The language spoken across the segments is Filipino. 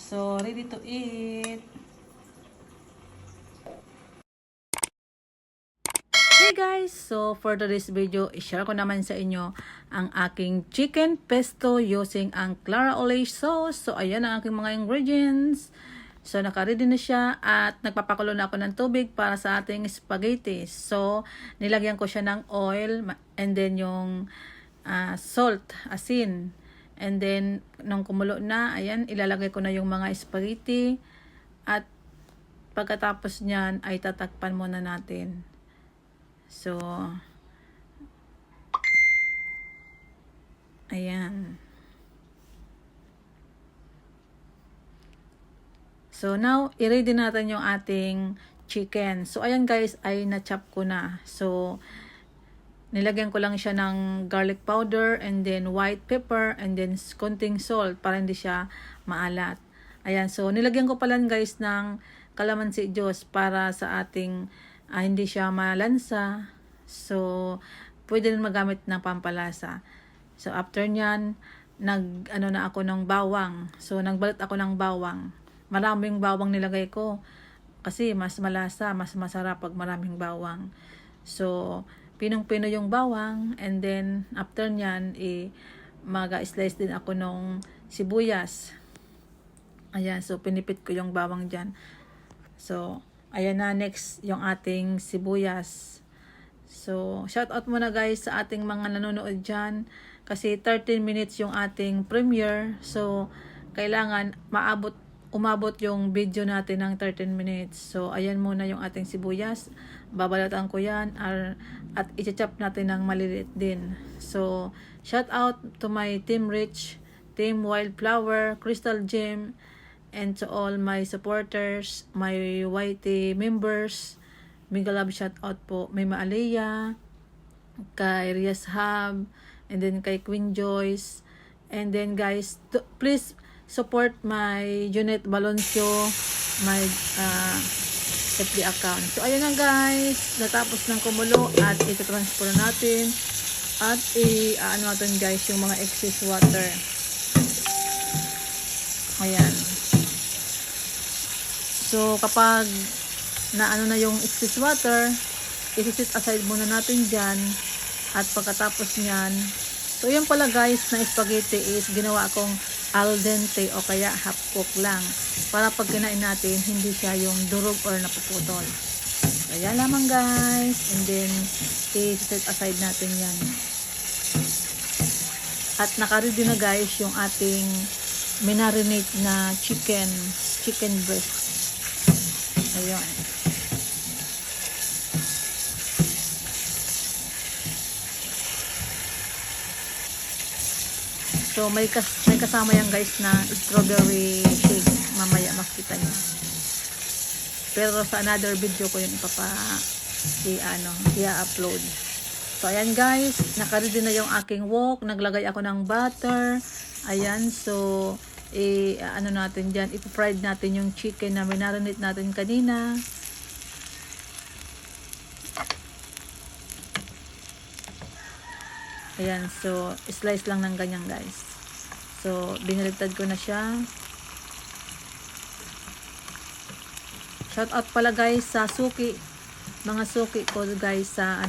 So, ready to eat. Hey guys! So, for today's video, i-share ko naman sa inyo ang aking chicken pesto using ang Clara Olive sauce. So, ayan ang aking mga ingredients. So, naka-ready na siya at nagpapakulo na ako ng tubig para sa ating spaghetti. So, nilagyan ko siya ng oil and then yung salt, asin. And then, nung kumulo na, ayan, ilalagay ko na yung mga spaghetti. At pagkatapos niyan, ay tatakpan muna natin. So, ayan. So, now, i-ready natin yung ating chicken. So, ayan guys, ay na-chop ko na. So, nilagyan ko lang siya ng garlic powder and then white pepper and then konting salt para hindi siya maalat. Ayan, so nilagyan ko pala guys ng calamansi juice para sa ating hindi siya malansa. So, pwede rin magamit ng pampalasa. So, after nyan, nag-ano na ako ng bawang. So, nagbalat ako ng bawang. Maraming bawang nilagay ko. Kasi mas malasa, mas masarap pag maraming bawang. So, pinong-pino yung bawang. And then, after nyan, mag-slice din ako ng sibuyas. Ayan, so pinipit ko yung bawang dyan. So, ayan na, next yung ating sibuyas. So, shout out muna guys sa ating mga nanonood dyan. Kasi 13 minutes yung ating premiere. So, kailangan umabot yung video natin ng 13 minutes. So, ayan muna yung ating sibuyas. Babalatan ko yan. At i-chop natin ng maliliit din. So, shout out to my Team Rich, Team Wildflower, Crystal Gem, and to all my supporters, my YT members. Mega love shout out po. May Maalea, kay Rias Hub, and then kay Queen Joyce. And then guys, please support my Junet Baloncio, my FB account. So ayun na guys, natapos ng kumulo at ito-transfer natin at ano natin guys yung mga excess water. Ayan. So, kapag naano na yung excess water, isi-set aside muna natin dyan. At pagkatapos nyan, so yun pala guys, na spaghetti is ginawa akong al dente o kaya half cook lang. Para pag kinain natin, hindi siya yung durog or napuputol. Ayan lamang guys. And then, i-set aside natin yan. At naka-ready na guys yung ating minarinate na chicken breast. Ayun. So, may kasama yan guys na strawberry shake. Mamaya makita nyo. Pero sa another video ko yun i-upload. So, ayan guys. Naka-ready na yung aking wok. Naglagay ako ng butter. Ayan. So, ano natin dyan, ipa-fried natin yung chicken na minarinate natin kanina. Ayan, so slice lang ng ganyan guys. So, biniligtad ko na siya. Shout out pala guys sa suki, mga suki ko guys sa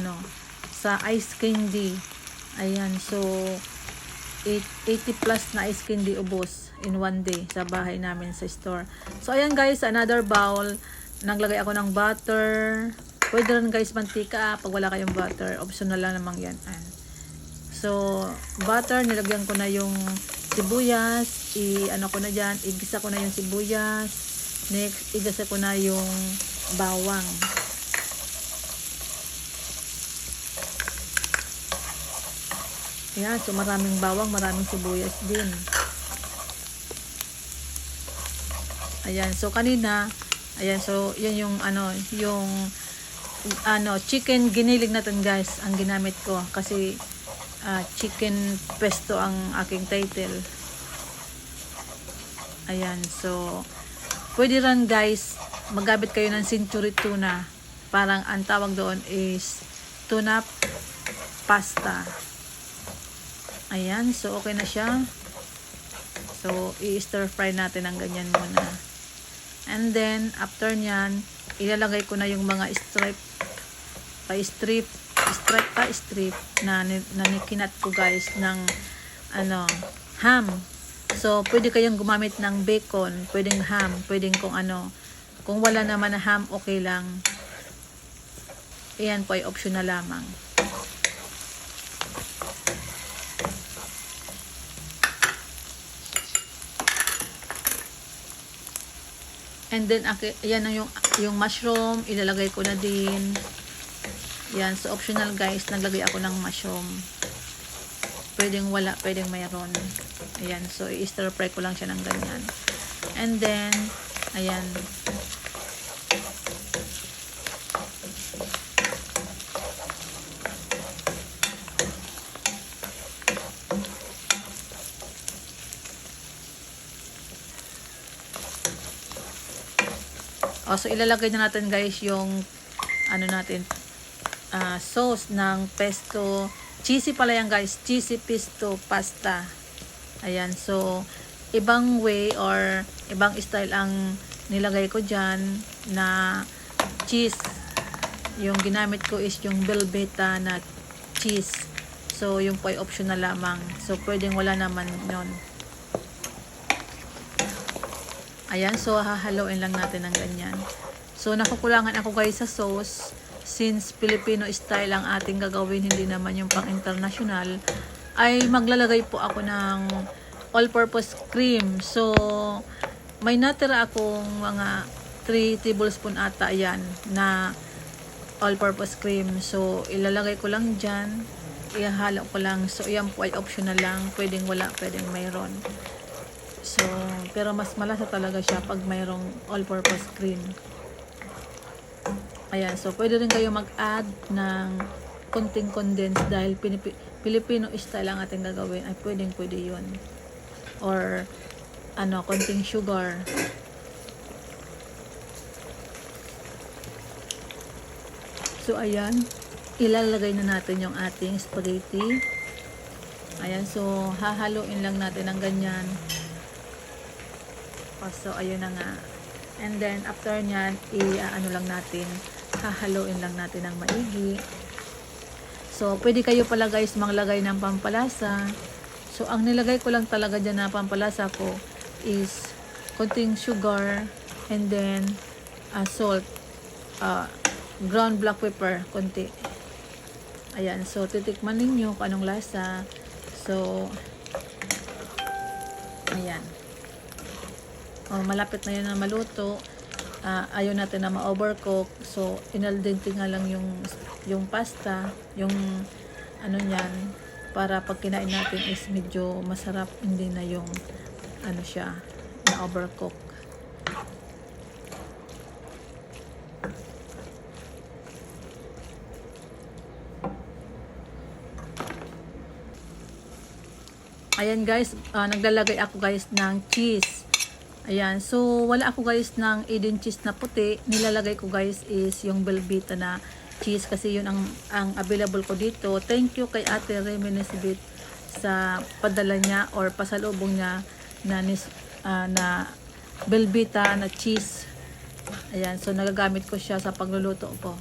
sa ice candy. Ayan, so 80 plus na ice candy ubos in one day sa bahay namin sa store. So, ayan guys, another bowl. Naglagay ako ng butter. Pwede rin guys mantika pag wala kayong butter. Optional lang naman yan. So, butter, nilagyan ko na yung sibuyas. Ano ko na dyan, igisa ko na yung sibuyas. Next, igisa ko na yung bawang. Ayan, so maraming bawang, maraming sibuyas din. Ayan, so kanina, ayan, so yun yung chicken giniling natin guys, ang ginamit ko. Kasi chicken pesto ang aking title. Ayan, so pwede rin guys, maggamit kayo ng century tuna. Parang ang tawag doon is tuna pasta. Ayan, so okay na siya. So, i-stir fry natin ng ganyan muna. And then, after nyan, ilalagay ko na yung mga strip na nikinat ko guys ng ham. So, pwede kayong gumamit ng bacon, pwedeng ham, pwedeng kung ano. Kung wala naman na ham, okay lang. Iyan po ay optional lamang. And then, yan ang yung mushroom, ilalagay ko na din. Yan, so optional guys, naglagay ako ng mushroom. Pwedeng wala, pwedeng mayroon. Ayan, so i-stir fry ko lang siya ng ganyan. And then, ayan. So ilalagay na natin guys yung sauce ng pesto. Cheesy pala yan guys, cheesy pesto pasta. Ayan, so ibang way or ibang style ang nilagay ko dyan na cheese. Yung ginamit ko is yung Velveeta na cheese. So yung po ay optional lamang. So pwedeng wala naman yon. Ayan, so hahaloin lang natin ng ganyan. So nakukulangan ako guys sa sauce. Since Filipino style ang ating gagawin, hindi naman yung pang international, ay maglalagay po ako ng all-purpose cream. So may natira akong mga 3 tablespoon ata yan na all-purpose cream. So ilalagay ko lang dyan, ihalo ko lang. So yan po ay optional lang, pwedeng wala, pwedeng mayroon. So, pero mas malasa talaga siya pag mayroong all-purpose cream. Ayan, so pwede rin kayo mag-add ng konting condensed dahil Filipino style ang ating gagawin. Ay, pwede yun. Or, konting sugar. So, ayan. Ilalagay na natin yung ating spaghetti. Ayan, so, hahaluin lang natin ng ganyan. So, ayun na nga. And then, after nyan, lang natin, hahaluin lang natin ng maigi. So, pwede kayo pala guys maglagay ng pampalasa. So, ang nilagay ko lang talaga dyan na pampalasa ko is konting sugar and then salt, ground black pepper, konti. Ayan, so titikman ninyo kung anong lasa. So, ayan. Malapit na yun na maluto. Ayaw natin na ma-overcook. So, inaldente nga lang yung pasta, yung niyan, para pag kinain natin is medyo masarap, hindi na yung siya, na-overcook. Ayan guys, naglalagay ako guys ng cheese. Ayan, so wala ako guys ng Eden cheese na puti. Nilalagay ko guys is yung Velveeta na cheese kasi yun ang available ko dito. Thank you kay Ate Reminiscent sa padala niya or pasalubong niya na Velveeta na cheese. Ayan, so nagagamit ko siya sa pagluluto ko.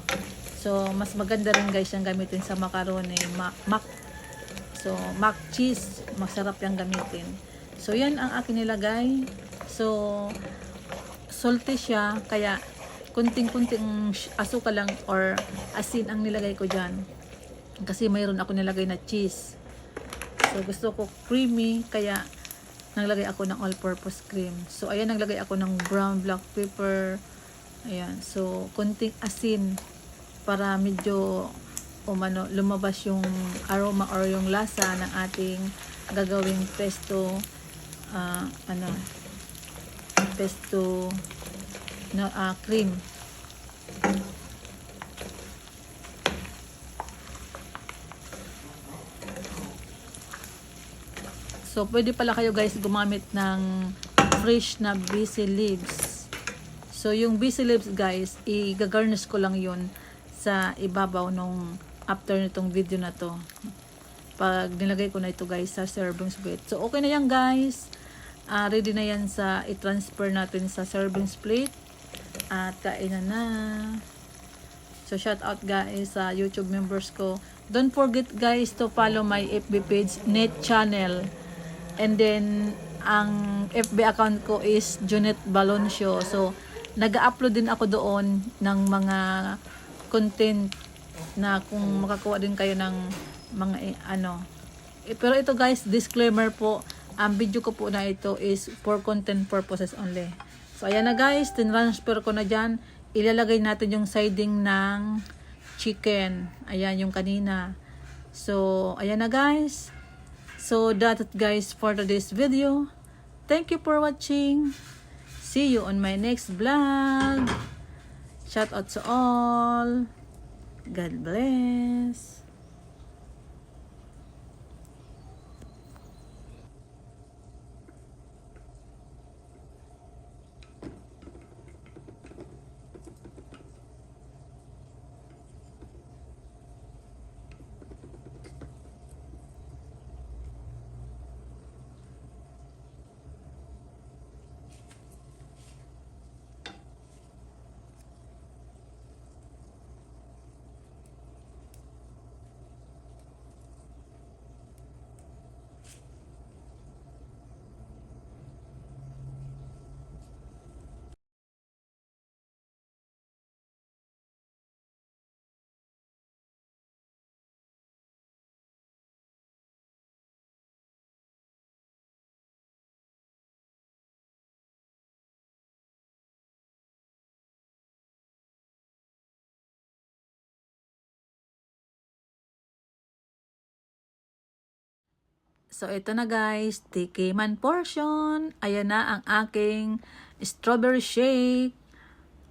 So mas maganda rin guys yung gamitin sa macaroni, So mac cheese, masarap yung gamitin. So yan ang akin nilagay. So, salty siya, kaya kunting-kunting asukal lang or asin ang nilagay ko dyan. Kasi mayroon ako nilagay na cheese. So, gusto ko creamy, kaya naglagay ako ng all-purpose cream. So, ayan, naglagay ako ng brown black pepper. Ayan, so, kunting asin para medyo lumabas yung aroma or yung lasa ng ating gagawing pesto. Pesto na cream. So pwede pala kayo guys gumamit ng fresh na basil leaves. So yung basil leaves guys, i-garnish ko lang yun sa ibabaw nung after nitong video na to. Pag nilagay ko na ito guys sa serving spaghetti. So okay na yan guys. ready na yan sa i-transfer natin sa serving plate. At kainan na. So shout out guys sa YouTube members ko. Don't forget guys to follow my FB page, Net Channel. And then ang FB account ko is Junet Baloncio. So nag-upload din ako doon ng mga content na kung makakuha din kayo ng mga pero ito guys, disclaimer po, ang video ko po na ito is for content purposes only. So ayan na guys, tinransfer ko na dyan. Ilalagay natin yung siding ng chicken. Ayan yung kanina. So ayan na guys. So that's it guys for today's video. Thank you for watching. See you on my next vlog. Shout out to all. God bless. So, ito na guys, tikiman portion. Ayan na ang aking strawberry shake.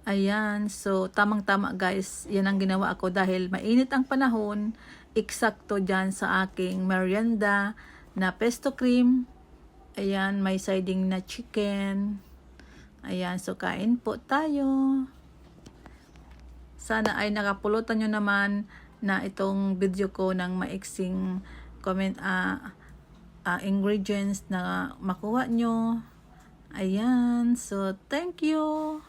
Ayan, so tamang-tama guys, yan ang ginawa ako dahil mainit ang panahon. Eksakto dyan sa aking merienda na pesto cream. Ayan, may siding na chicken. Ayan, so kain po tayo. Sana ay nakapulutan nyo naman na itong video ko ng maiksing ingredients na makuha nyo. Ayan, so thank you.